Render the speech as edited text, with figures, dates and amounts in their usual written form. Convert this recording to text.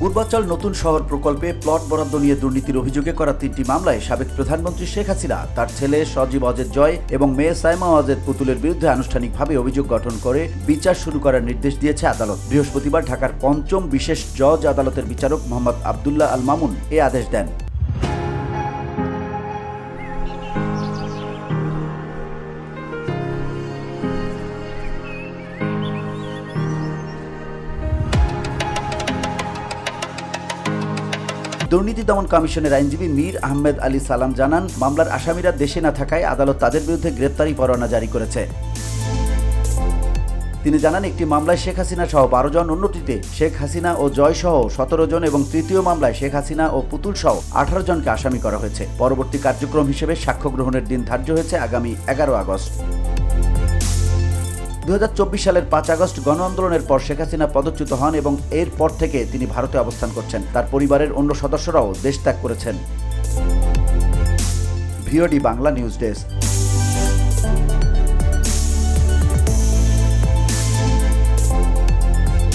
পূর্বাঞ্চল নতুন শহর প্রকল্পে প্লট বরাদ্দ নিয়ে দুর্নীতির অভিযোগে করা 3টি মামলায় সাবেক প্রধানমন্ত্রী শেখ হাসিনা, তার ছেলে সজীব অজেদ জয় এবং মেয়ে সাইমা অজেদ পুতুলের বিরুদ্ধে আনুষ্ঠানিকভাবে অভিযোগ গঠন করে বিচার শুরু করার নির্দেশ দিয়েছে আদালত। বৃহস্পতিবার ঢাকার 5ম বিশেষ জজ আদালতের বিচারক মোহাম্মদ আবদুল্লাহ আল মামুন এ আদেশ দেন। দুর্নীতি দমন কমিশনের আইনজীবী মীর আহমেদ আলী সালাম জানান, মামলার আসামিরা দেশে না থাকায় আদালত তাদের বিরুদ্ধে গ্রেপ্তারি পরোয়ানা জারি করেছে। তিনি জানান, একটি মামলায় শেখ হাসিনা সহ 12 জন, অন্যটিতে শেখ হাসিনা ও জয় সহ 17 জন এবং তৃতীয় মামলায় শেখ হাসিনা ও পুতুল সহ 18 জনকে আসামি করা হয়েছে। পরবর্তী কার্যক্রম হিসেবে সাক্ষ্য গ্রহণের দিন ধার্য হয়েছে আগামী 11 আগস্ট। 2024 সালের 5 আগস্ট গণ আন্দোলনের পর শেখ হাসিনা পদচ্যুত হন এবং এরপর থেকে তিনি ভারতে অবস্থান করছেন। তার পরিবারের অন্য সদস্যরাও দেশ ত্যাগ করেছেন। VOD Bangla news desk.